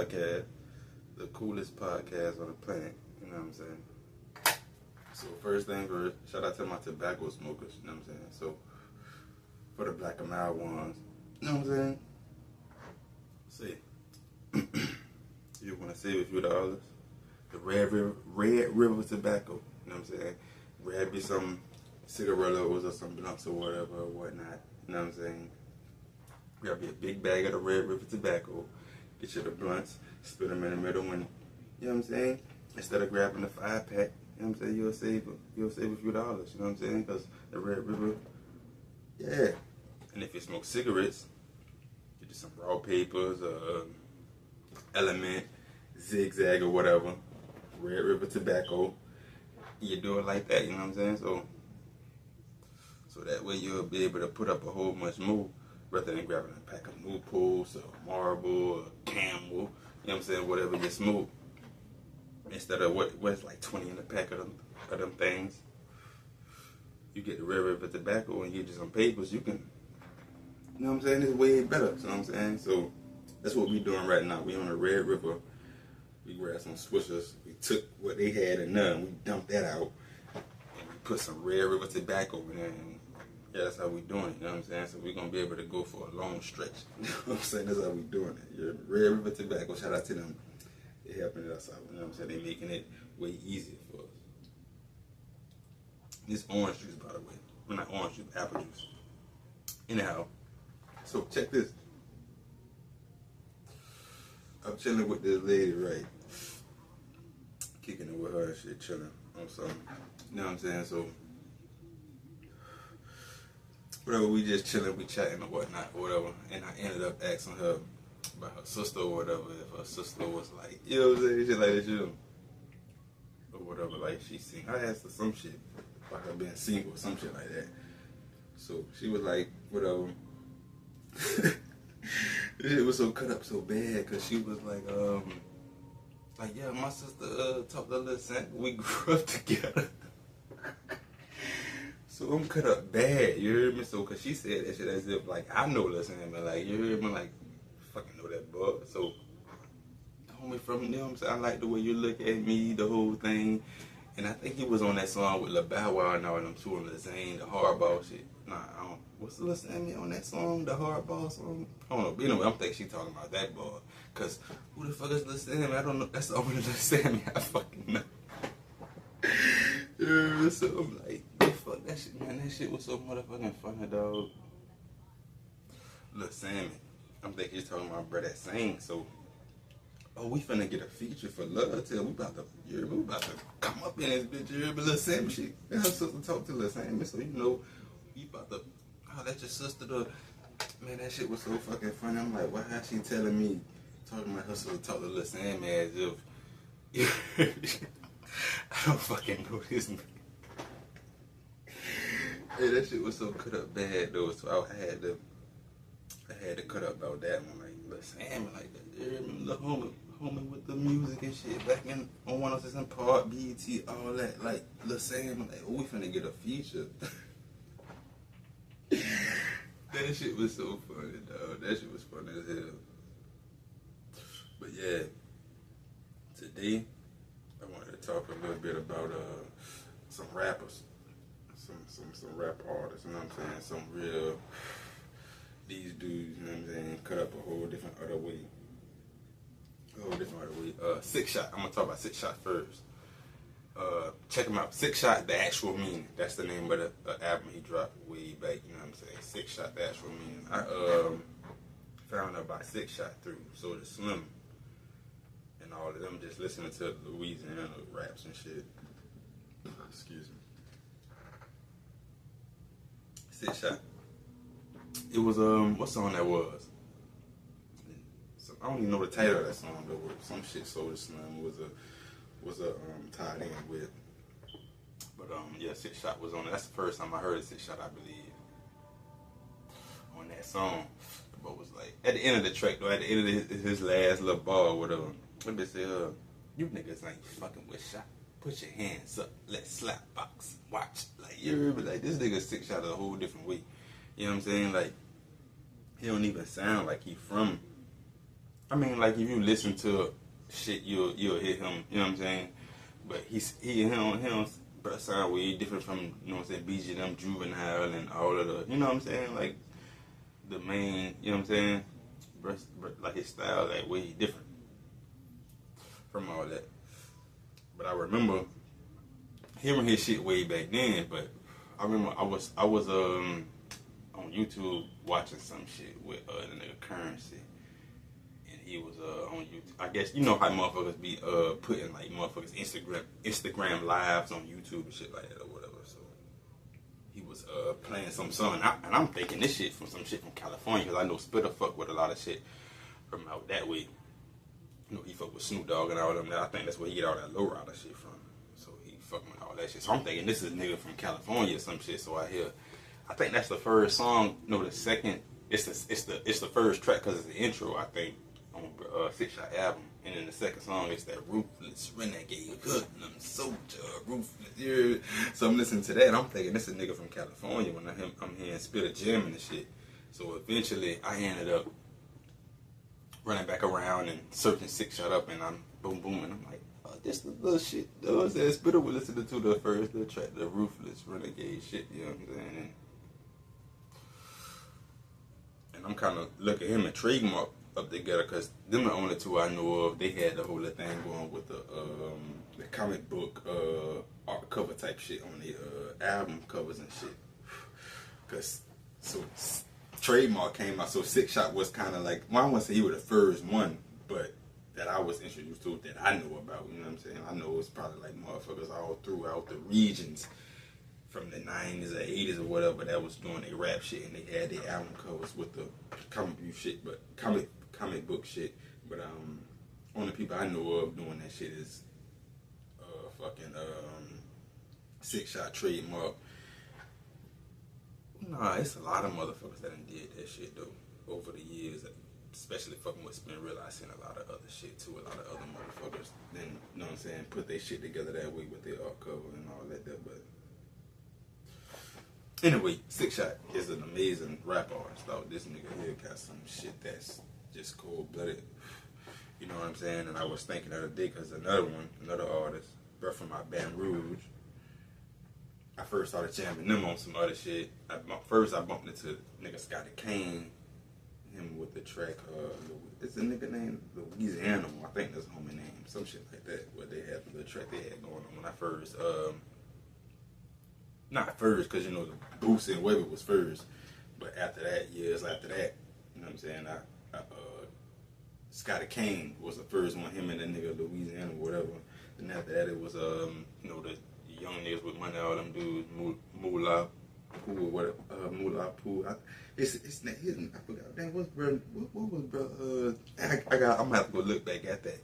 podcast, the coolest podcast on the planet. You know what I'm saying? So first thing first, shout out to my tobacco smokers. You know what I'm saying? So for the black and mild ones, you know what I'm saying? See, you want to save a few dollars? The Red River tobacco. You know what I'm saying? Grab you some cigarillos or some blunts or whatever or whatnot. You know what I'm saying? Grab you a big bag of the Red River tobacco. Get you the blunts. Split them in the middle and, you know what I'm saying? Instead of grabbing the 5-pack, you know what I'm saying? You'll save a few dollars. You know what I'm saying? Because the Red River, yeah. And if you smoke cigarettes, get you some raw papers, Element, Zigzag or whatever. Red River tobacco. You do it like that, you know what I'm saying? So that way you'll be able to put up a whole bunch more rather than grabbing a pack of Newports or Marlboro or Camel, you know what I'm saying, whatever you smoke. Instead of what's like 20 in a pack of them things. You get the Red River tobacco and get you some papers, you can, you know what I'm saying, it's way better, you know what I'm saying? So that's what we doing right now. We on the Red River. We grabbed some swishers. We took what they had and none. We dumped that out. And we put some Red River tobacco in there. And yeah, that's how we doing it. You know what I'm saying? So we're going to be able to go for a long stretch. You know what I'm saying? That's how we doing it. Your Red River tobacco, shout out to them. They're helping us out. You know what I'm saying? They're making it way easier for us. This orange juice, by the way. Well, not orange juice, apple juice. Anyhow, so check this. I'm chilling with this lady, right? Kicking it with her and shit, chilling on something. You know what I'm saying? So, whatever, we just chilling, we chatting or whatnot, or whatever. And I ended up asking her about her sister or whatever. If her sister was like, you know what I'm saying? Shit like this, you know? Or whatever, like she seen. I asked her some shit about her being single or some shit like that. So, she was like, whatever. It was so cut up so bad because she was like, yeah, my sister talked to Lil Sam. We grew up together. So I'm cut up bad, you hear me? So, because she said that shit as if, like, I know Lil Sam, but, like, you hear me? Like, fucking know that boy. So, homie from, you know what I'm saying? I like the way you look at me, the whole thing. And I think he was on that song with Lil Bow Wow and all them two on Lil Zane, the hardball shit. Nah, I don't. What's Lil Sammy on that song, the hardball song? I don't know. But anyway, I'm thinking she talking about that boy. Cause who the fuck is Lil Sammy? I don't know. That's the only Lil Sammy I fucking know. Yeah, so I'm like, the fuck that shit, man. That shit was so motherfucking funny, dog. Lil Sammy. I'm thinking he's talking about bro that sang. So, oh, we finna get a feature for Love Till. We about to come up in this bitch. You hear me? Lil Sammy shit. And her sister talk to Lil Sammy, so you know, we about to. Oh, that's your sister, though. Man, that shit was so fucking funny. I'm like, why is she telling me, talking about her sister talk to Lil Sammy as if, I don't fucking know this man. Hey, that shit was so cut up bad, though, so I had to cut up about that one, like, Lil Sammy, like, the homie with the music and shit, back in, on 106 and Park, BET, all that, like, Lil Sammy, like, oh, we finna get a feature. That shit was so funny, dog. That shit was funny as hell. But yeah, today I wanted to talk a little bit about some rappers, some rap artists. You know what I'm saying? Some real these dudes. You know what I'm saying? Cut up a whole different other way. Six Shot. I'm gonna talk about Six Shot first. Check him out. Six Shot, The Actual Meaning. That's the name of the album he dropped way back, you know what I'm saying? Six Shot, The Actual Meaning. I found out about Six Shot through Soulja Slim and all of them, just listening to Louisiana raps and shit. Excuse me. Six Shot. It was, what song that was? I don't even know the title of that song, but some shit Soulja Slim was tied in with. But yeah, Six Shot was on it. That's the first time I heard Six Shot, I believe. On that song. The boy was like, at the end of the track though, at the end of his last little bar or whatever, let me say, you niggas ain't fucking with Shot. Put your hands up, let's slap box, watch. Like, you heard me? Like, this nigga Six Shot a whole different way. You know what I'm saying? Like, he don't even sound like he from I mean, like if you listen to shit, you'll hear him. You know what I'm saying? But he don't sound way different from, you know what I'm saying, BGM, Juvenile, and all of the, you know what I'm saying, like the main, you know what I'm saying, like his style, like way different from all that. But I remember hearing his shit way back then. But I remember I was on YouTube watching some shit with the nigga Currency. He was on YouTube. I guess you know how motherfuckers be putting like motherfuckers Instagram lives on YouTube and shit like that or whatever. So he was playing some song, and I'm thinking this shit from some shit from California, because I know Spitter fuck with a lot of shit from out that way. You know, he fuck with Snoop Dogg and all them. I think that's where he get all that low rider shit from. So he fucking with all that shit. So I'm thinking this is a nigga from California or some shit. So I think that's the first song. No, the second. It's the first track because it's the intro, I think, on 6 Shot album. And then the second song is that Ruthless Renegade Hoodlum Soldier Ruthless. Yeah. So I'm listening to that and I'm thinking this is a nigga from California when I'm hearing Spitter jamming and shit. So eventually I ended up running back around and searching 6 Shot up, and I'm boom boom, and I'm like, oh, this the little shit. That Spitter was listening to the first little track, the Ruthless Renegade shit. You know what I'm saying? And I'm kind of looking at him and Trademark up together, because them the only two I know of. They had the whole thing going with the comic book art cover type shit on the album covers and shit. Cause so Trademark came out, so 6 Shot was kind of like, well, I wouldn't say he was the first one, but that I was introduced to, that I know about. You know what I'm saying? I know it's probably like motherfuckers all throughout the regions from the 90s or 80s or whatever that was doing their rap shit, and they had their album covers with the comic book shit, but comic book shit. But only people I know of doing that shit is fucking 6 Shot, Trademark. Nah, it's a lot of motherfuckers that done did that shit though over the years, especially fucking with Spin Real. I seen a lot of other shit too, a lot of other motherfuckers then, you know what I'm saying, put their shit together that way with their art cover and all that. But anyway, 6 Shot is an amazing rap artist though. This nigga here got some shit that's just cold blooded. You know what I'm saying? And I was thinking the other day, because another artist, bro, from my Baton Rouge, I first started jamming them on some other shit. First I bumped into nigga Scotty Kane, him with the track, it's a nigga named Louisiana, I think that's homie name, some shit like that, where they had the track they had going on when I first, not first, because you know, the Boosie and Weber was first, but after that, years after that, you know what I'm saying, Scotty Kane was the first one, him and that nigga Louisiana or whatever. Then after that, it was, you know, the young niggas with money, all them dudes, Moolah Poo or whatever, Moolah Poo. It's not his, I forgot. Dang, what was bro? I'm gonna have to go look back at that,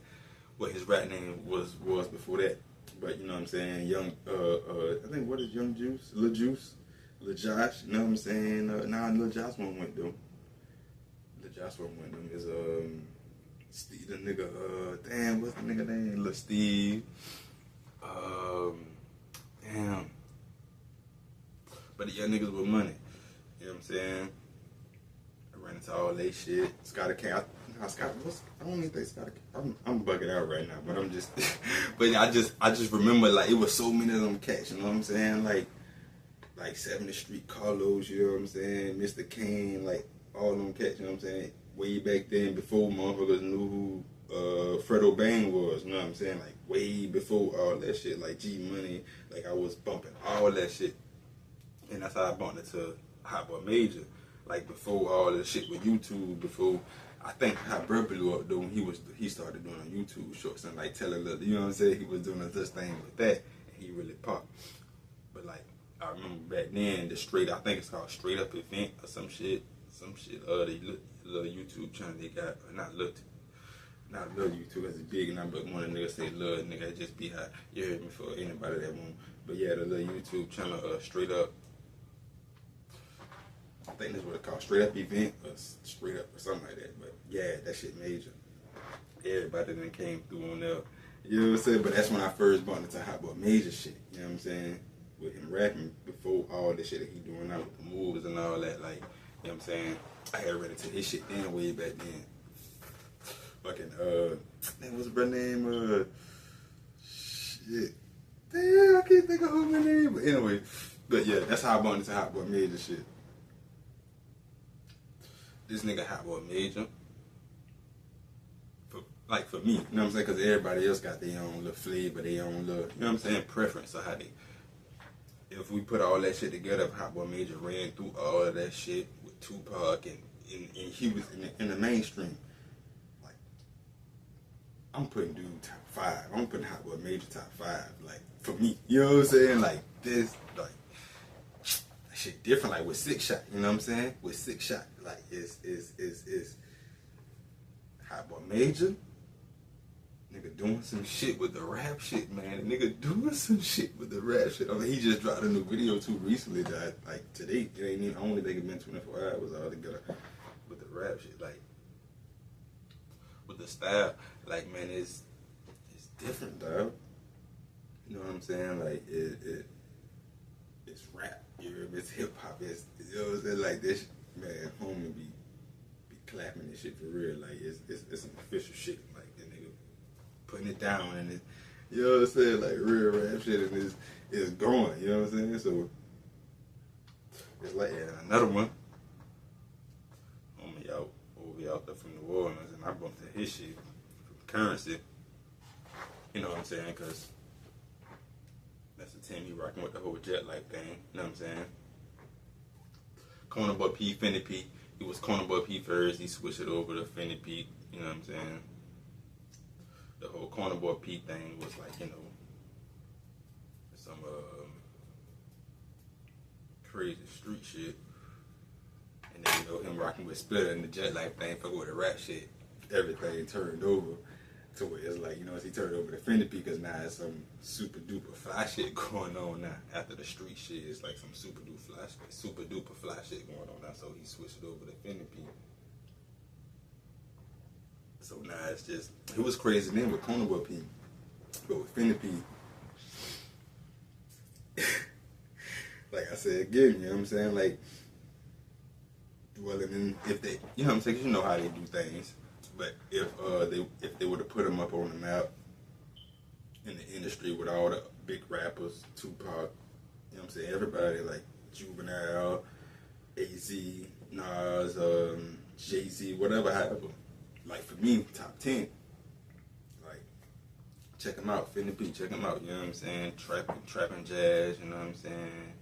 what his rap name was before that. But you know what I'm saying, young, I think, what is Young Juice, Lil Juice, Lil Josh. You know what I'm saying? Lil Josh one went though. Lil Josh one went them is Steve, the nigga, damn, what's the nigga name? Lil Steve. Damn. But the young niggas with money. You know what I'm saying? I ran into all that shit. Scotty Kane. I don't even think Scotty Kane. I'm bugging out right now, but I'm just but I just remember, like, it was so many of them cats, you know what I'm saying? Like 70th Street Carlos, you know what I'm saying? Mr. Kane, like all them cats, you know what I'm saying? Way back then, before motherfuckers knew who Fredo Bang was, you know what I'm saying? Like way before all that shit, like G Money, like I was bumping all that shit. And that's how I bumped into Hotboy Major. Like before all this shit with YouTube, before I think Hot Bird blew up though, when he started doing on YouTube shorts and like telling little, you know what I'm saying? He was doing this thing with that, and he really popped. But like I remember back then, I think it's called Straight Up Event or some shit. The little YouTube channel they got, not little YouTube, because it's big, and I'm but one of the niggas say little nigga just be hot. You heard me for anybody that won't. But yeah, the little YouTube channel, Straight Up, I think that's what it's called, Straight Up Event or Straight Up or something like that. But yeah, that shit major. Everybody that came through on there. You know what I'm saying? But that's when I first bumped into Hotboy Major shit. You know what I'm saying? With him rapping before all the shit that he doing now with the moves and all that. Like, you know what I'm saying? I had read into his shit then way back then. fucking man, what's her name? Shit. Damn, I can't think of her name. But anyway, but yeah, that's how I bumped into Hotboy Major shit. This nigga Hotboy Major. For me, you know what I'm saying? Because everybody else got their own little flavor, their own little, you know what I'm saying, preference of how they. If we put all that shit together, Hotboy Major ran through all of that shit with Tupac and he was in the mainstream. Like, I'm putting dude top 5. I'm putting Hotboy Major top 5. Like, for me, you know what I'm saying? Like, this, like, that shit different, like with 6 Shot, you know what I'm saying? With 6 Shot, like, is Hotboy Major. Nigga doing some shit with the rap shit, man. Nigga doing some shit with the rap shit. I mean, he just dropped a new video too recently that, like, today, it ain't even, I only think it been 24 hours all together with the rap shit. Like, with the style, like, man, it's different, dog. You know what I'm saying? Like, it's rap, you know, it's hip hop, it's, you know what I'm saying? Like, this, man, homie be clapping this shit for real. Like, it's some official shit. Like, the nigga putting it down and it, you know what I'm saying? Like, real rap shit, and it's going, you know what I'm saying? So, it's like, yeah, another one. Homie out there from New Orleans, and I bumped to his shit from Currency. You know what I'm saying? Because that's the team he rocking with the whole Jet Life thing. You know what I'm saying? Corner Boy P, Fendi P. He was Corner Boy P first. He switched it over to Fendi P. You know what I'm saying? The whole Corner Boy P thing was like, you know, some crazy street shit. And then, you know, him rocking with Splitter and the Jet Life thing, fucking with the rap shit. Everything turned over to where it's like, you know, as he turned over to Fendi P, because now it's some super duper fly shit going on now. After the street shit, it's like some super duper fly shit going on now. So he switched it over to Fendi P. So now it's just, it was crazy then with Corner Boy P, but with Fendi P, like I said again, you know what I'm saying? Like, well, and then if they, you know what I'm saying? 'Cause you know how they do things. But if they would have put him up on the map in the industry with all the big rappers, Tupac, you know what I'm saying? Everybody like Juvenile, AZ, Nas, Jay-Z, whatever happened. Like for me, top 10. Like, check him out, Fendi P, check him out, you know what I'm saying? Trapping Jazz, you know what I'm saying?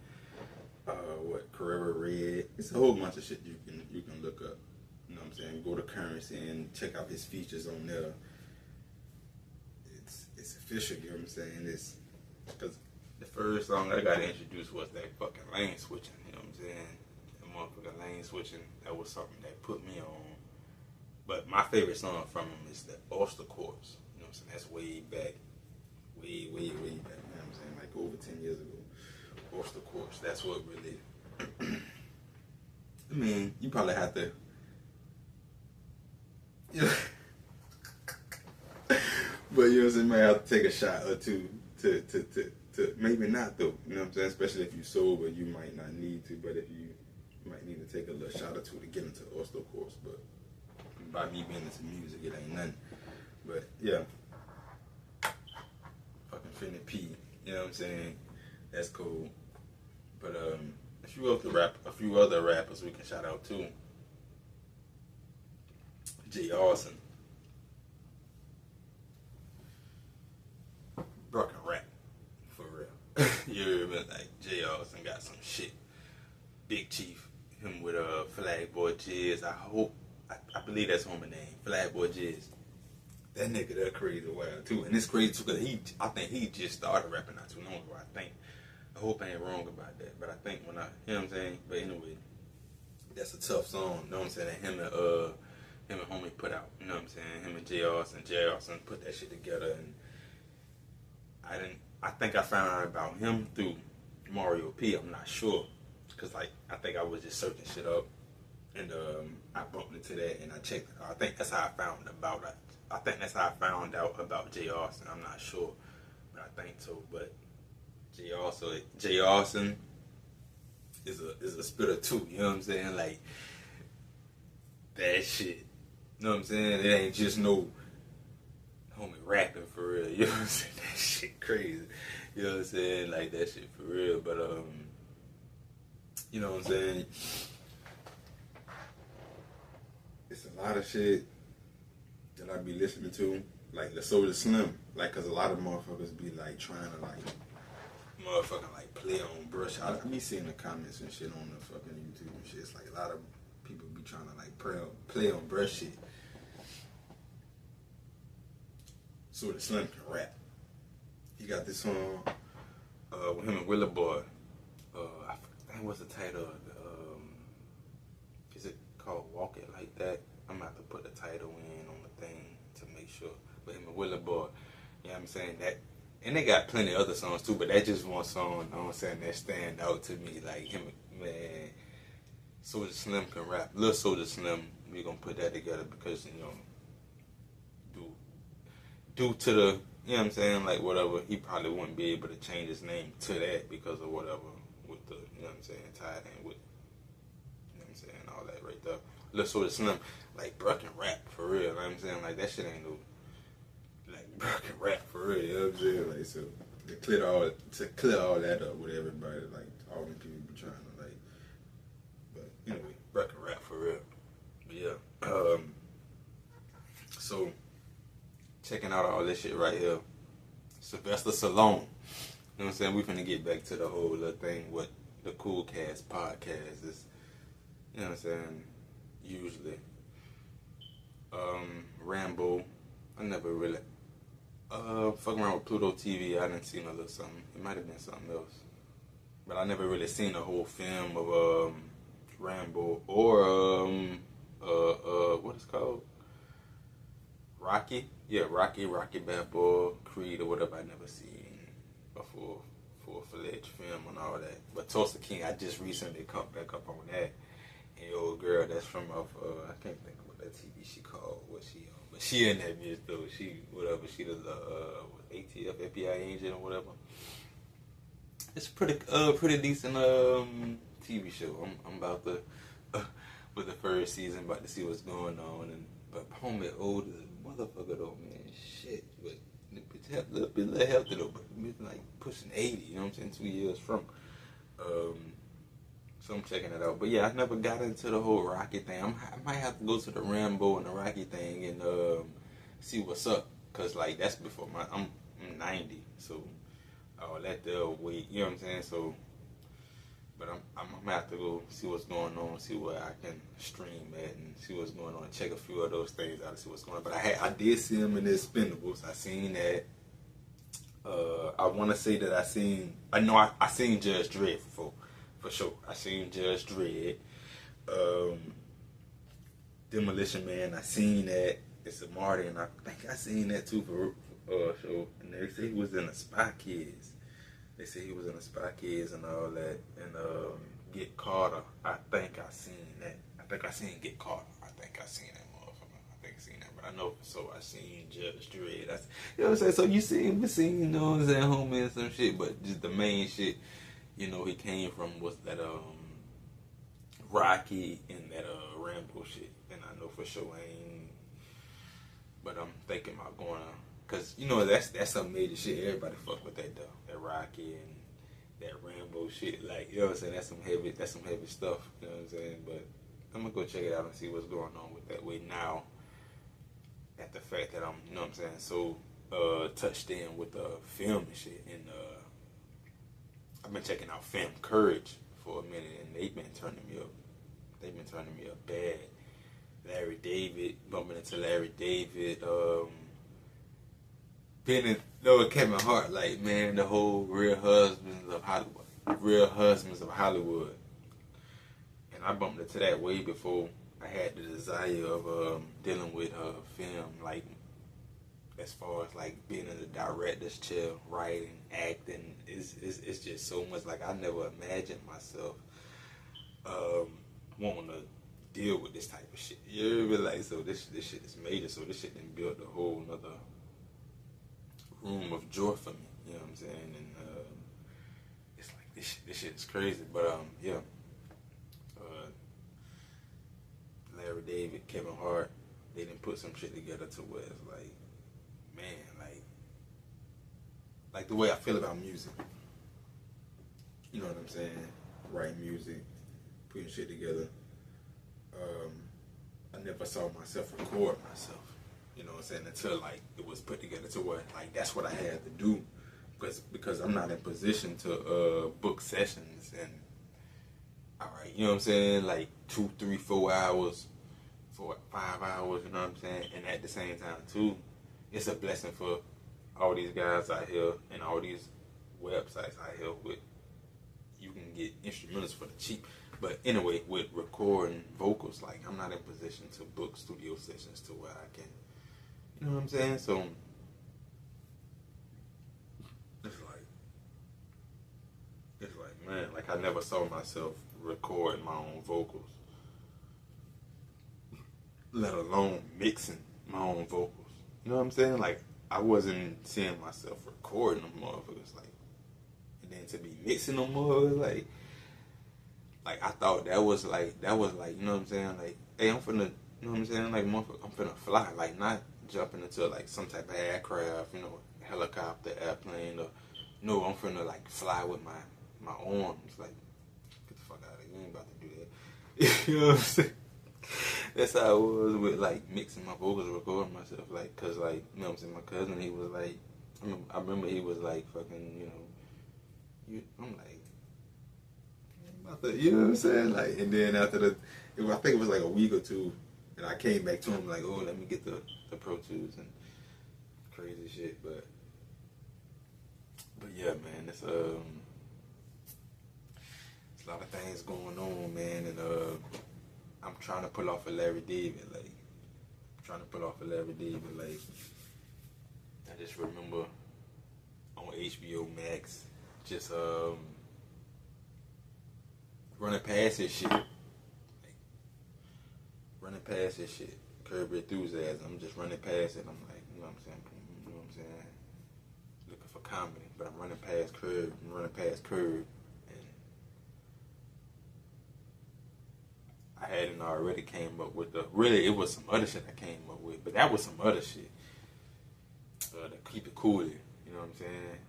Carrera Red. It's a whole bunch of shit you can look up. You know what I'm saying? Go to Currency and check out his features on there. It's official, you know what I'm saying? It's because the first song I got introduced was that fucking lane switching, you know what I'm saying? The motherfucking lane switching, that was something that put me on. But my favorite song from him is the Oyster Course. You know what I'm saying? That's way back. Way back, you know what I'm saying? Like over 10 years ago. Oyster Course, that's what really I mean, you probably have to, you know, but you know what I'm saying, you might have to take a shot or two to maybe not though, you know what I'm saying, especially if you're sober, you might not need to, but if you might need to take a little shot or two to get into the Oyster Course, but by me being into music, it ain't nothing, but yeah, fucking Fendi P, you know what I'm saying, that's cool, but a few other rappers we can shout out too. Jayarson. Broken rap. For real. You hear me? Like, Jayarson got some shit. Big Chief. Him with Flatboy Jizz. I believe that's homie name. Flatboy Jizz. That nigga that crazy wild too. And it's crazy too because I think he just started rapping not too long ago, I think. I hope I ain't wrong about that, but I think you know what I'm saying? But anyway, that's a tough song, you know what I'm saying? That him and homie put out, you know what I'm saying? Him and Jayarson put that shit together, and I think I found out about him through Mario P, I'm not sure, cause like, I think I was just searching shit up, and I bumped into that, and I checked it out. I think that's how I found about it. I think that's how I found out about Jayarson, I'm not sure, but I think so, but Jayarson is a spitter too, you know what I'm saying? Like, that shit, You know what I'm saying? It ain't just no homie rapping for real. You know what I'm saying? That shit crazy. You know what I'm saying? Like that shit for real. But you know what I'm saying? It's a lot of shit that I be listening to, like the Soulja Slim, like, cause a lot of motherfuckers be like trying to like, motherfucking like play on brush. I be seeing the comments and shit on the fucking YouTube and shit. It's like a lot of people be trying to like play on brush shit. Soulja Slim can rap. He got this song with him and Willa Boy. I forget what's the title. Is it called Walk It Like That? I'm gonna have to put the title in on the thing to make sure. But him and Willa Boy, you know what I'm saying? That, and they got plenty of other songs too, but that's just one song, you know what I'm saying, that stand out to me. Like him, man, Soulja Slim can rap. Lil Soulja Slim, we gonna put that together because, you know, due to the, you know what I'm saying, like whatever, he probably wouldn't be able to change his name to that because of whatever with the, you know what I'm saying, tied in with, you know what I'm saying, all that right there. Lil Soulja Slim, like, bro can rap for real, you know what I'm saying, like that shit ain't no, like, bro can rap for real, you know what I'm saying, like, so to clear all that up with everybody, like, all them people be trying to, like, but anyway, bro can rap for real. But yeah, so checking out all this shit right here. Sylvester Stallone. You know what I'm saying? We finna get back to the whole little thing with the Cool Cast podcast is, you know what I'm saying, usually. Rambo. I never really fucking around with Pluto TV. I didn't see a little something. It might have been something else. But I never really seen the whole film of Rambo or what is it called? Rocky? Yeah, Rocky Balboa, Creed, or whatever. I never seen a full-fledged film and all that. But Tulsa King, I just recently caught back up on that. And your old girl that's from off, I can't think of what that TV she called, what she on. But she in that bitch though. She the ATF FBI agent or whatever. It's pretty decent TV show. I'm about to with the first season, about to see what's going on. And but homie old as a motherfucker though, man. Shit, but a little bit healthy though, but it's like pushing 80. You know what I'm saying? 2 years from. So I'm checking it out. But yeah, I never got into the whole Rocky thing. I might have to go to the Rambo and the Rocky thing and see what's up. Cause like that's before I'm 90, so that they'll wait. You know what I'm saying? So, but I'm gonna have to go see what's going on, see where I can stream at, and see what's going on. Check a few of those things out to see what's going on. But I did see him in the Expendables. I seen that. I want to say that I seen Judge Dredd for sure. I seen Judge Dredd. Demolition Man, I seen that. It's a Marty, and I think I seen that too for show. And they say he was in the Spy Kids. They say he was in the Spy Kids and all that. And Get Carter, I think I seen that. I think I seen Get Carter. I think I seen that motherfucker. I think I seen that. But I know for so I seen Judge Dredd. You know what I'm saying? So you seen, you know what I'm saying, homie, and some shit. But just the main shit, you know, he came from was that Rocky and that Rambo shit. And I know for sure I ain't, but I'm thinking about going on, cause you know that's some major shit. Everybody fuck with that though, that Rocky and that Rambo shit. Like, you know what I'm saying, that's some heavy stuff. You know what I'm saying? But I'm gonna go check it out and see what's going on with that. Way now, at the fact that I'm, you know what I'm saying, so touched in with the film and shit, and I've been checking out Film Courage for a minute, and they've been turning me up. They've been turning me up bad. Larry David, bumping into Larry David, Kevin Hart, like, man, the whole Real Husbands of Hollywood. And I bumped into that way before I had the desire of dealing with film, like, as far as like being in the director's chair, writing, acting. It's just so much. Like, I never imagined myself wanting to deal with this type of shit. You know, like, so this shit is major. So this shit done built a whole nother room of joy for me. You know what I'm saying? And it's like this shit is crazy. But yeah, Larry David, Kevin Hart, they didn't put some shit together to where it's like, man, like the way I feel about music. You know what I'm saying? Writing music, putting shit together. I never saw myself record myself. You know what I'm saying? Until like it was put together to where like that's what I had to do. Because I'm not in position to book sessions and alright, you know what I'm saying? Like 2, 3, 4 hours, 5 hours, you know what I'm saying? And at the same time too, it's a blessing for all these guys out here and all these websites out here with you can get instrumentals for the cheap. But anyway, with recording vocals, like I'm not in position to book studio sessions to where I can, you know what I'm saying? So it's like, man, like I never saw myself recording my own vocals, let alone mixing my own vocals. You know what I'm saying? Like I wasn't seeing myself recording them motherfuckers, like, and then to be mixing them motherfuckers, like I thought that was like, you know what I'm saying? Like, hey, I'm finna, you know what I'm saying? Like, motherfucker, I'm finna fly, like not jumping into like some type of aircraft, you know, helicopter, airplane, or no, I'm finna like fly with my arms, like, get the fuck out of here, you ain't about to do that. You know what I'm saying? That's how I was with like mixing my vocals, recording myself, like, cause like, you know what I'm saying, my cousin, he was like, I remember he was like fucking, you know, I'm like, you know what I'm saying, like, and then after I think it was like a week or two, and I came back to him like, oh, let me get the Pro Tools and crazy shit, but yeah, man, it's a lot of things going on, man, and I'm trying to pull off a Larry David, like, I just remember on HBO Max, just running past this shit, Curb Your Enthusiasm. I'm just running past it. I'm like, you know what I'm saying, looking for comedy, but I'm running past Curb, and I hadn't already came up with it was some other shit I came up with, but that was some other shit to keep it cool, you know what I'm saying?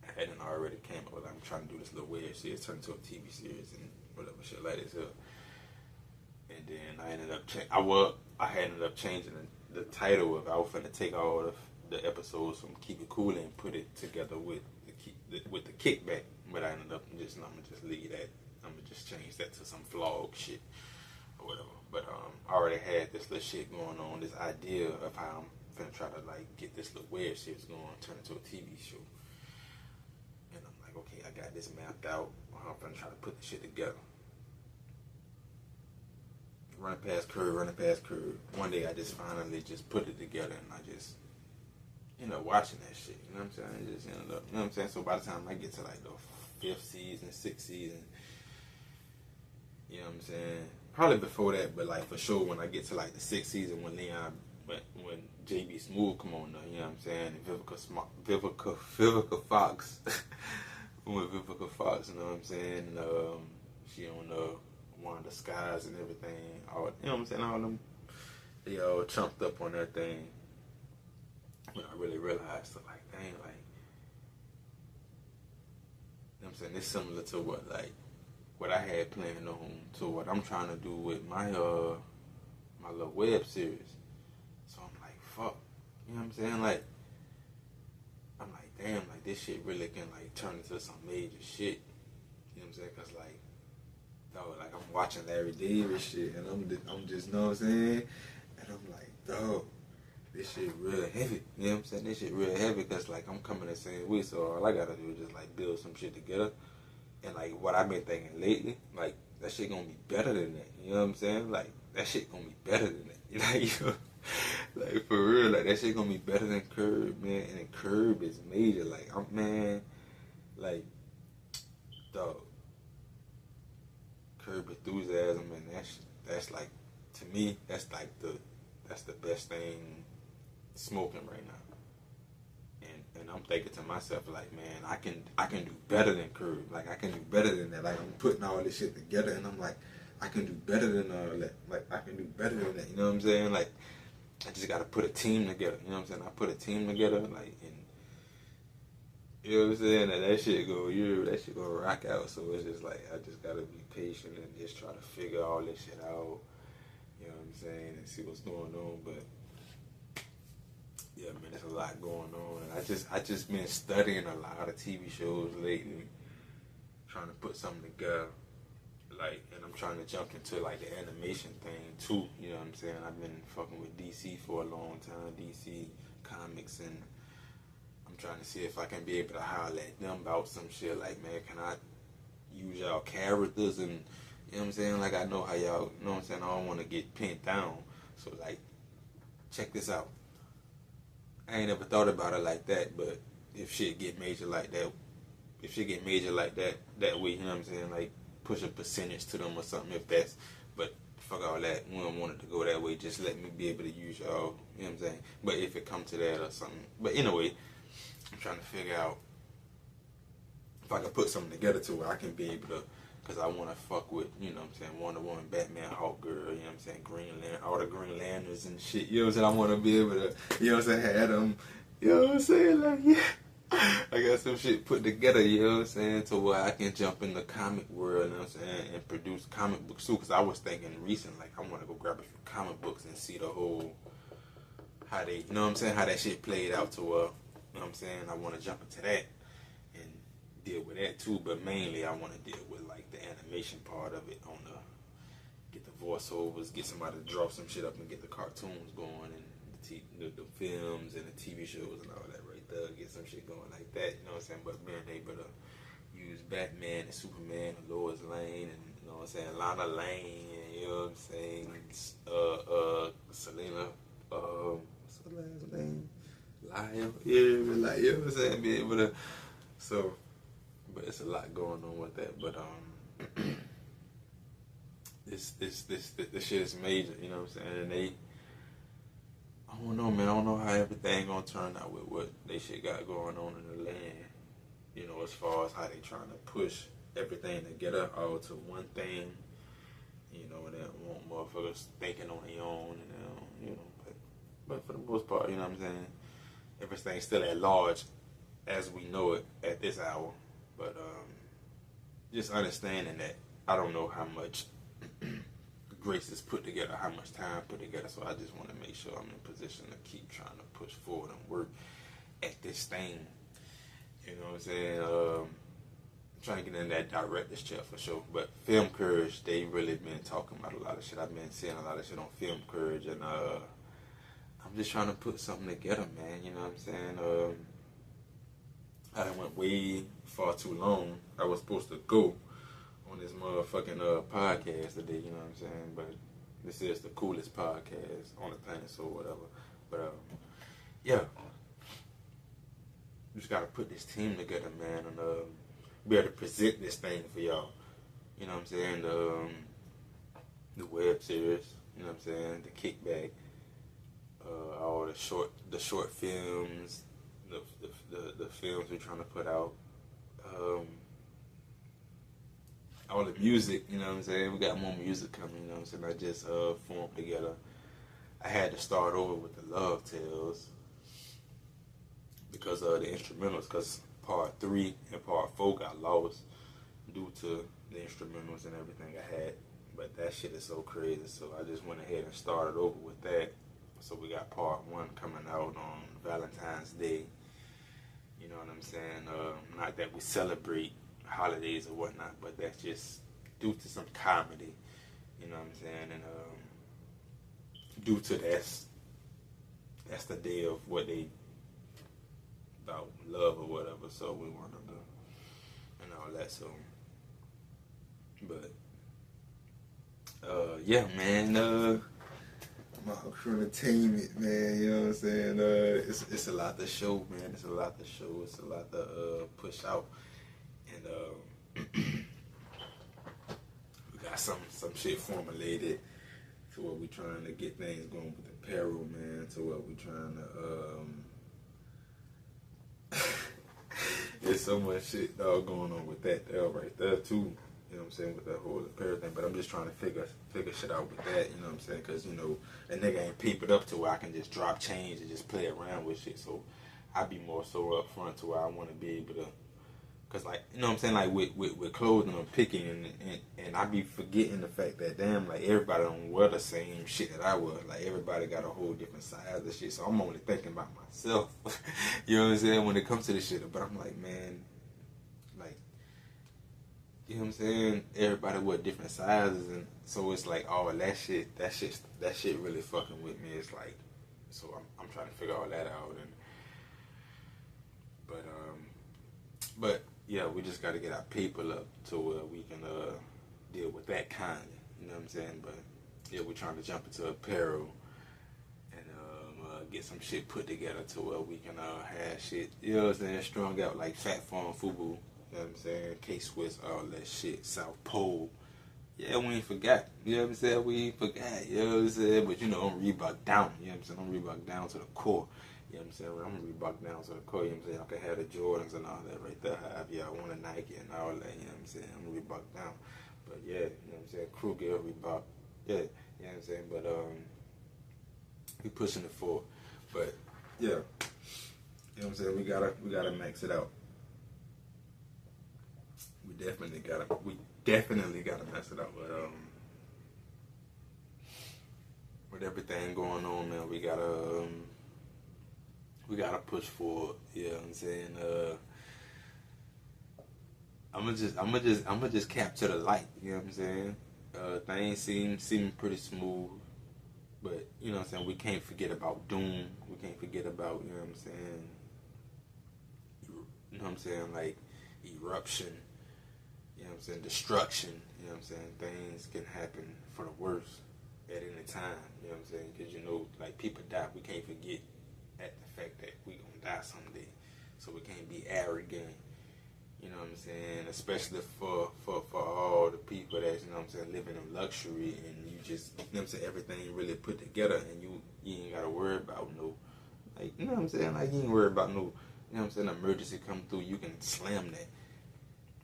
I hadn't already came up with, I'm trying to do this little weird shit, it's turned into a TV series and whatever shit like this. And then I ended up changing the title of, I was finna take all of the episodes from Keep It Cool and put it together with the kickback, but I ended up I'm gonna just leave that. I'm gonna just change that to some vlog shit or whatever. But I already had this little shit going on, this idea of how I'm finna try to like get this little weird shit going, turn it into a TV show. And I'm like, okay, I got this mapped out. I'm finna try to put the shit together. Running past Curve. One day I just finally just put it together, and I just, you know, watching that shit. You know what I'm saying? It just ended up, you know what I'm saying? So by the time I get to like the 5th season, 6th season, you know what I'm saying? Probably before that, but like for sure when I get to like the 6th season when when JB Smooth come on there, you know what I'm saying? And Vivica Fox, with Vivica Fox, you know what I'm saying? And, she on one of the skies and everything. All, you know what I'm saying? All them, they all chumped up on that thing. When I really realized, like, dang, like, you know what I'm saying? It's similar to what I had planned on, to what I'm trying to do with my my little web series. So I'm like, fuck, you know what I'm saying? Like, I'm like, damn, like this shit really can like turn into some major shit. You know what I'm saying? Cause like, dog, like I'm watching Larry David shit, and I'm just, you know what I'm saying? And I'm like, dog, this shit real heavy. You know what I'm saying? This shit real heavy, cause like I'm coming the same way, so all I gotta do is just like build some shit together. And like what I've been thinking lately, like that shit gonna be better than that. You know what I'm saying? Like that shit gonna be better than that. Like, you know, like for real, like that shit gonna be better than Curb, man. And then Curb is major. Like like, dog, Curb Enthusiasm, and that's like, to me, that's the best thing smoking right now. And I'm thinking to myself, like, man, I can do better than Curb. Like, I can do better than that. Like, I'm putting all this shit together, and I'm like, I can do better than all that. Like, I can do better than that. You know what I'm saying? Like, I just gotta put a team together. You know what I'm saying? I put a team together, like, and you know what I'm saying? That shit go rock out. So it's just like I just gotta be patient and just try to figure all this shit out. You know what I'm saying? And see what's going on. But yeah, man, there's a lot going on. And I just been studying a lot of TV shows lately, trying to put something together. Like, and I'm trying to jump into like the animation thing too. You know what I'm saying? I've been fucking with DC for a long time, DC Comics, and I'm trying to see if I can be able to holler at them about some shit. Like, man, can I use y'all characters? And you know what I'm saying? Like, I know how y'all, you know what I'm saying? I don't want to get pinned down. So like, check this out. I ain't ever thought about it like that, but if shit get major like that, that way, you know what I'm saying? Like, push a percentage to them or something if that's, but fuck all that. We don't want it to go that way. Just let me be able to use y'all, you know what I'm saying? But if it come to that or something. But anyway, I'm trying to figure out if I can put something together to where I can be able to, because I want to fuck with, you know what I'm saying, Wonder Woman, Batman, Hawk Girl, you know what I'm saying, Green Lantern, all the Green Lanterns and shit, you know what I'm saying? I want to be able to, you know what I'm saying, have them, you know what I'm saying, like, yeah. I got some shit put together, you know what I'm saying, to where I can jump in the comic world, you know what I'm saying, and produce comic books too, because I was thinking recently, like, I want to go grab a few comic books and see the whole, how they, you know what I'm saying, how that shit played out to, you know what I'm saying, I want to jump into that and deal with that too, but mainly I want to deal with, like, the animation part of it on the, get the voiceovers, get somebody to draw some shit up and get the cartoons going, and the films and the TV shows and all that right there, get some shit going like that, you know what I'm saying, but being able to use Batman and Superman and Lois Lane and, you know what I'm saying, Lana Lane, you know what I'm saying, Selena, what's her last name? Lyle, yeah, like, you know what I'm saying, be able to, so, but it's a lot going on with that, but, this shit is major, you know what I'm saying, and I don't know, man. I don't know how everything gonna turn out with what they shit got going on in the land. You know, as far as how they trying to push everything together all to one thing. You know, and they don't want motherfuckers thinking on their own, and you know. But for the most part, you know what I'm saying. Everything's still at large as we know it at this hour. But just understanding that I don't know how much Grace is put together, how much time put together, so I just want to make sure I'm in position to keep trying to push forward and work at this thing. You know what I'm saying? I'm trying to get in that director's chair for sure. But Film Courage, they really been talking about a lot of shit. I've been seeing a lot of shit on Film Courage, and I'm just trying to put something together, man. You know what I'm saying? I went way far too long. I was supposed to go on this motherfucking podcast today, you know what I'm saying? But this is the coolest podcast on the planet, so whatever. But yeah, just gotta put this team together, man, and be able to present this thing for y'all. You know what I'm saying? The web series, you know what I'm saying? The kickback, all the short films, the films we're trying to put out. All the music, you know what I'm saying? We got more music coming, you know what I'm saying? I just formed together. I had to start over with the Love Tales because of the instrumentals, because part 3 and part 4 got lost due to the instrumentals and everything I had. But that shit is so crazy, so I just went ahead and started over with that. So we got part 1 coming out on Valentine's Day. You know what I'm saying? Not that we celebrate holidays or whatnot, but that's just due to some comedy, you know what I'm saying, and due to that's the day of what they about love or whatever, so we wanted to and all that, so but yeah, man, my entertainment, man, you know what I'm saying, it's a lot to show, man, it's a lot to push out. And we got some shit formulated to where we trying to get things going with the apparel, man, to where we trying to there's so much shit dog going on with that right there too. You know what I'm saying, with that whole apparel thing. But I'm just trying to figure shit out with that. You know what I'm saying? Because, you know, a nigga ain't peep it up to where I can just drop change and just play around with shit. So I be more so up front to where I want to be able to. Because, like, you know what I'm saying? Like, with clothing, I'm picking, and I be forgetting the fact that, damn, like, everybody don't wear the same shit that I wear. Like, everybody got a whole different size of shit. So I'm only thinking about myself. You know what I'm saying? When it comes to this shit. But I'm like, man, like, you know what I'm saying? Everybody wear different sizes. And so it's like, oh, that shit really fucking with me. It's like, so I'm trying to figure all that out. But yeah, we just got to get our people up to where we can deal with that kind of, you know what I'm saying? But yeah, we're trying to jump into apparel and get some shit put together to where we can have shit, you know what I'm saying, strung out like Fat Farm, Fubu, you know what I'm saying, K-Swiss, all that shit, South Pole. Yeah, we ain't forgot, you know what I'm saying, we ain't forgot, you know what I'm saying, but you know, I'm Reebok down, you know what I'm saying, I'm Reebok down to the core. You know what I'm saying? I'm gonna Reebok down to the core, you know what I'm saying? Y'all can have the Jordans and all that right there. However y'all want a Nike and all that, you know what I'm saying? I'm Reebok down. But yeah, you know what I'm saying? Kruger, Reebok. Yeah, you know what I'm saying? But we pushing it forward. But yeah. You know what I'm saying? We gotta max it out. We definitely gotta max it out. But with everything going on, man, we gotta push forward, you know what I'm saying? I'ma just capture the light, you know what I'm saying? Things seem pretty smooth, but you know what I'm saying, we can't forget about doom. We can't forget about, you know what I'm saying? You know what I'm saying, like eruption, you know what I'm saying, destruction, you know what I'm saying? Things can happen for the worst at any time, you know what I'm saying? Because you know, like people die, we can't forget at the fact that we gonna die someday, so we can't be arrogant, you know what I'm saying, especially for all the people that's, you know what I'm saying, living in luxury, and you just, you know what I'm saying, everything really put together, and you ain't gotta worry about no, like, you know what I'm saying, like, you ain't worry about no, you know what I'm saying, emergency come through, you can slam that,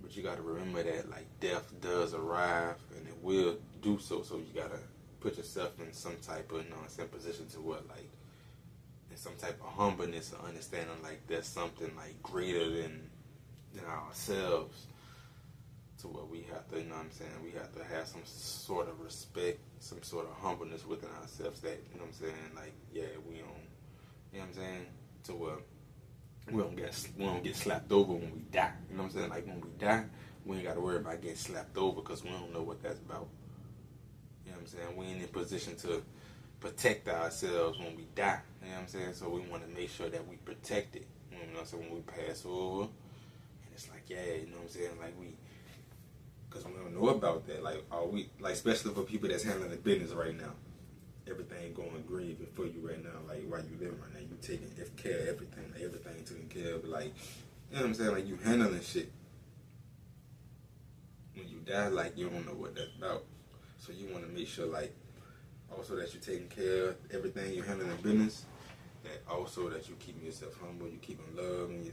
but you gotta remember that, like, death does arrive, and it will do so you gotta put yourself in some type of, you know what I'm saying, position to what, like, some type of humbleness or understanding, like there's something like greater than ourselves, to where we have to, you know what I'm saying, we have to have some sort of respect, some sort of humbleness within ourselves that, you know what I'm saying, like, yeah, we don't, you know what I'm saying, to where we don't get slapped over when we die, you know what I'm saying, like when we die, we ain't got to worry about getting slapped over because we don't know what that's about, you know what I'm saying, we ain't in position to protect ourselves when we die, you know what I'm saying, so we want to make sure that we protect it, you know what I'm saying, when we pass over, and it's like, yeah, you know what I'm saying, like because we don't know about that, like, especially for people that's handling the business right now, everything going green for you right now, like, while you living right now, you taking care of everything, like, everything taken care of, like, you know what I'm saying, like, you handling shit, when you die, like, you don't know what that's about, so you want to make sure, like, also that you're taking care of everything you're handling in business, that also that you keeping yourself humble, you keeping love in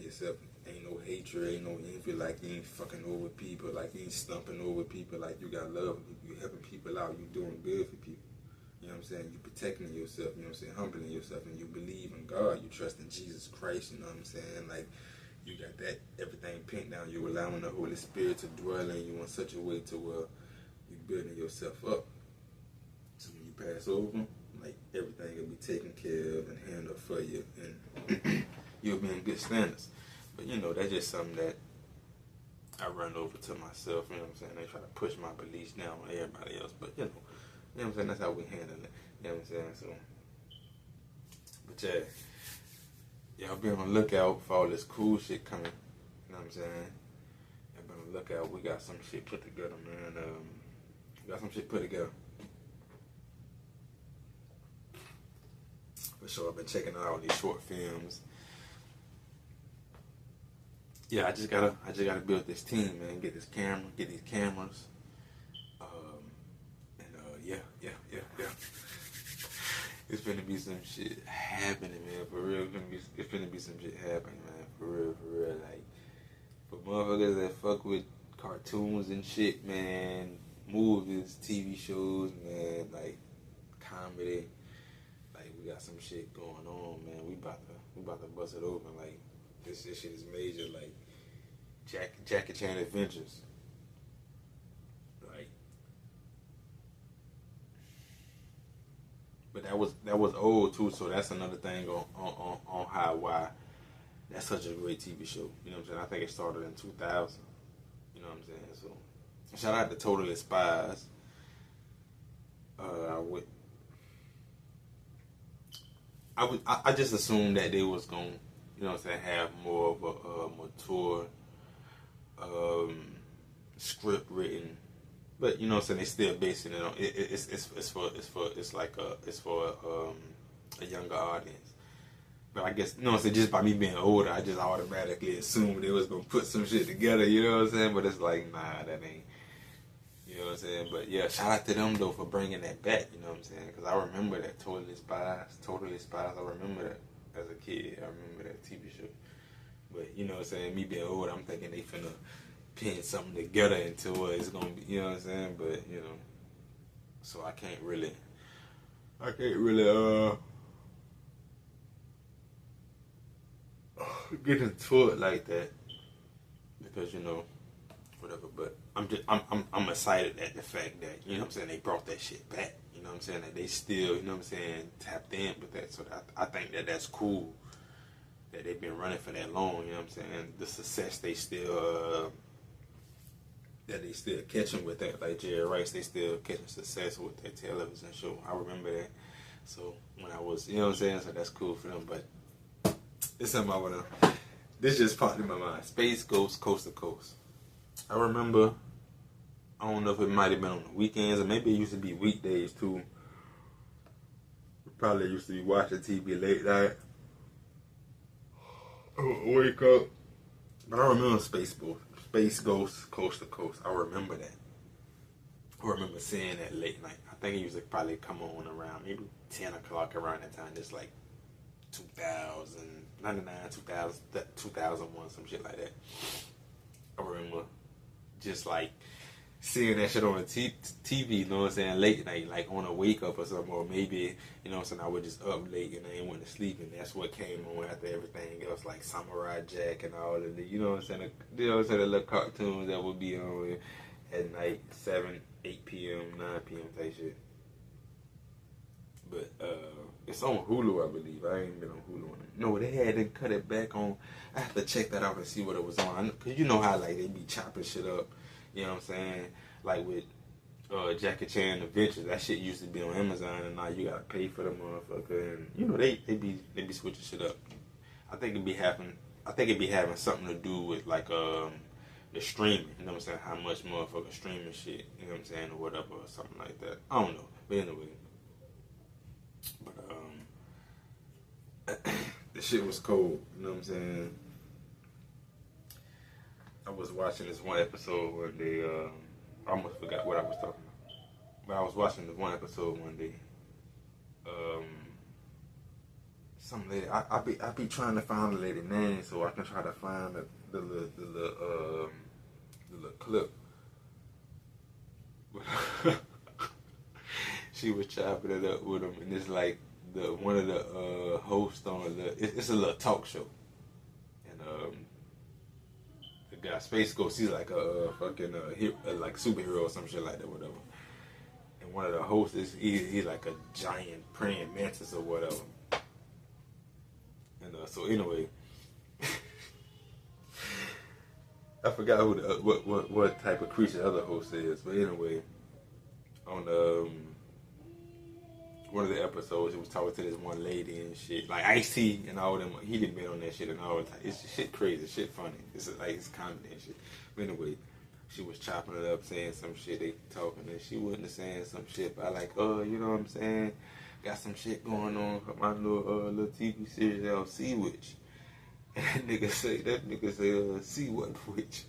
yourself, ain't no hatred, you ain't feel like you ain't fucking over people, like you ain't stumping over people, like you got love for people, you helping people out, you doing good for people, you know what I'm saying, you protecting yourself, you know what I'm saying, humbling yourself, and you believe in God, you trust in Jesus Christ, you know what I'm saying, like, you got that, everything pinned down, you allowing the Holy Spirit to dwell in you in such a way to where you building yourself up. So when you pass over, like, everything will be taken care of and handled for you, and you'll be in good standards. But, you know, that's just something that I run over to myself, you know what I'm saying? They try to push my beliefs down on everybody else, but, you know what I'm saying? That's how we handle it, you know what I'm saying? So, but yeah, y'all be on the lookout for all this cool shit coming, you know what I'm saying? Y'all be on the lookout, we got some shit put together, man. We got some shit put together. For sure, I've been checking out all these short films. Yeah, I just gotta build this team, man. Get these cameras, and yeah. It's finna be some shit happening, man. For real, it's finna be some shit happening, man. For real. Like, for motherfuckers that fuck with cartoons and shit, man, movies, TV shows, man, like comedy. Like we got some shit going on, man. We about to bust it open. Like this shit is major. Like Jackie Chan Adventures. Like, but that was old too. So that's another thing on why that's such a great TV show. You know what I'm saying? I think it started in 2000. You know what I'm saying? So shout out to Totally Spies. I just assumed that they was gonna, you know what I'm saying, have more of a mature script written, but you know what I'm saying, they still basing it on it's for a younger audience. But I guess, you know what I'm saying, just by me being older, I just automatically assumed they was gonna put some shit together, you know what I'm saying? But it's like, nah, that ain't, you know what I'm saying? But yeah, shout out to them though for bringing that back, you know what I'm saying? Because I remember that Totally Spies. I remember that as a kid. I remember that TV show. But you know what I'm saying? Me being old, I'm thinking they finna pin something together into what it's gonna be. You know what I'm saying? But you know, so I can't really get into it like that because you know, whatever. But I'm excited at the fact that, you know what I'm saying, they brought that shit back. You know what I'm saying, that they still, you know what I'm saying, tapped in with that. So I think that's cool that they've been running for that long. You know what I'm saying, the success they still catching with that. Like Jerry Rice, they still catching success with that television show. I remember that. So when I was, you know what I'm saying, so that's cool for them. But it's something I wanna. This just popped in my mind. Space Ghost Coast to Coast. I remember, I don't know if it might have been on the weekends or maybe it used to be weekdays too. We probably used to be watching TV late night. Wake up. But I remember Space Ghost Coast to Coast. I remember that. I remember seeing that late night. I think it used to probably come on around maybe 10 o'clock around that time. Just like 2099, 2001, some shit like that. I remember just like seeing that shit on the TV, you know what I'm saying, late night, like on a wake up or something, or maybe, you know what I'm saying, I was just up late and I ain't went to sleep, and that's what came on after everything else, like Samurai Jack and all of the, you know what I'm saying, the little cartoons that would be on at night, 7, 8 p.m., 9 p.m. type shit. But it's on Hulu, I believe. I ain't been on Hulu. No, they had to cut it back on. I have to check that out and see what it was on. Because you know how like they be chopping shit up. You know what I'm saying? Like with Jackie Chan Adventures, that shit used to be on Amazon, and now you gotta pay for the motherfucker. And you know they be switching shit up. I think it be having something to do with like the streaming. You know what I'm saying? How much motherfucker streaming shit. You know what I'm saying, or whatever, or something like that. I don't know. But anyway. But the shit was cold, you know what I'm saying? I was watching this one episode one day, I almost forgot what I was talking about. But I was watching this one episode one day. Some lady, I be trying to find the lady name so I can try to find the little clip. She was chopping it up with him, and it's like one of the hosts on it's a little talk show, and the guy Space Ghost, he's like a fucking like superhero or some shit like that, whatever. And one of the hosts is he's like a giant praying mantis or whatever. And so anyway, I forgot who what type of creature the other host is, but anyway, on one of the episodes, he was talking to this one lady and shit, like Ice-T and all them. He didn't been on that shit and all the time. It's shit crazy, shit funny. It's like it's comedy and shit. But anyway, she was chopping it up, saying some shit. They talking and she wasn't saying some shit. But I like, you know what I'm saying? Got some shit going on for my little TV series called Sea Witch. And that nigga say, Sea what witch?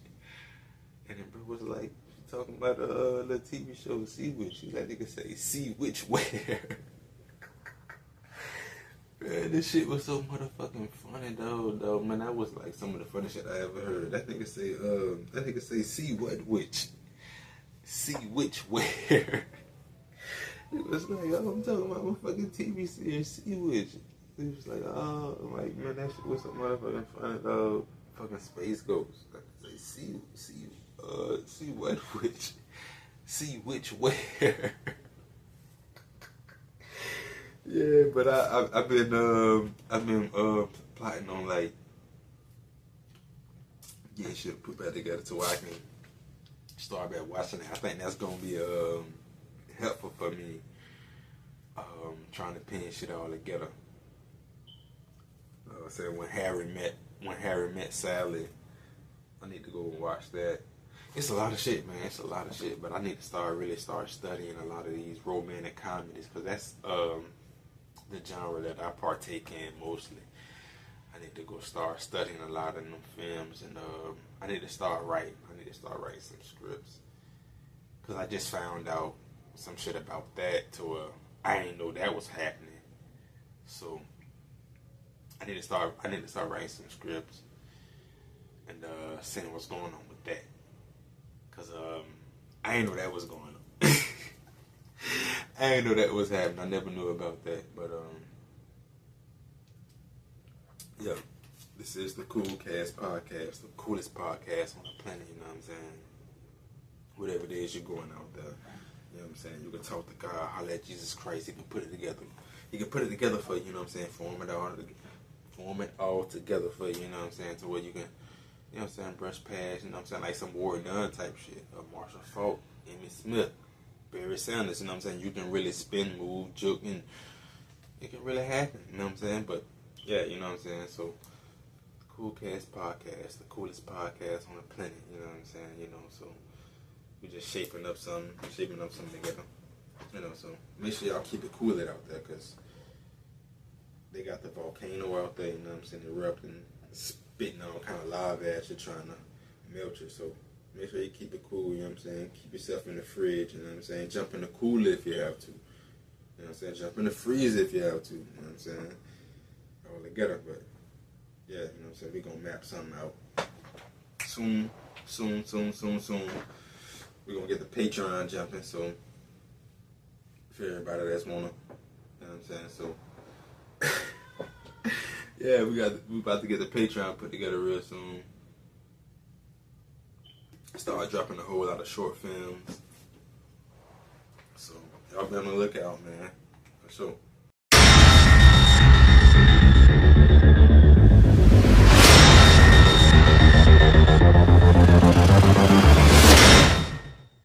And then bro was like, talking about the TV show Sea Witch. That nigga say, see which where. Man, this shit was so motherfucking funny though. Man, that was like some of the funny shit I ever heard. That nigga say, see what which. See which where. It was like, oh, I'm talking about my fucking TV series, see which. He was like, oh, I'm like, man, that shit was so motherfucking funny though. Fucking Space Ghost. Like, say, see what which. See which where. Yeah, but I've been plotting on like getting shit put back together so I can start back watching it. I think that's gonna be helpful for me. Trying to pin shit all together. So when Harry met Sally, I need to go and watch that. It's a lot of shit, man. It's a lot of shit, but I need to really start studying a lot of these romantic comedies because that's the genre that I partake in mostly. I need to go start studying a lot of them films, and I need to start writing. I need to start writing some scripts because I just found out some shit about that to I didn't know that was happening. So I need to start writing some scripts and seeing what's going on with that. Cause I didn't know that was going on. I didn't know that was happening. I never knew about that. But yeah, this is the Cool Cast Podcast, the coolest podcast on the planet. You know what I'm saying? Whatever it is you're going out there, you know what I'm saying? You can talk to God, holler at Jesus Christ. He can put it together. He can put it together for you. You know what I'm saying? Form it all together for you. You know what I'm saying? To where you can, you know what I'm saying, brush past, you know what I'm saying, like some Ward Nunn type shit. Marshall Falk, Emmitt Smith, Barry Sanders, you know what I'm saying? You can really spin, move, joke, and it can really happen, you know what I'm saying? But, yeah, you know what I'm saying? So, the Cool Cast Podcast, the coolest podcast on the planet, you know what I'm saying? You know, so, we're just shaping up something together, you know, so make sure y'all keep it cool out there, because they got the volcano out there, you know what I'm saying, erupting, spitting all kind of lava at you, trying to melt you. So make sure you keep it cool, you know what I'm saying? Keep yourself in the fridge, you know what I'm saying? Jump in the cooler if you have to. You know what I'm saying? Jump in the freezer if you have to. You know what I'm saying? All together, but yeah, you know what I'm saying? We're going to map something out. Soon. We're going to get the Patreon jumping, so for everybody that's want to, you know what I'm saying? So yeah, we about to get the Patreon put together real soon. Start dropping a whole lot of short films. So y'all be on the lookout, man. For sure.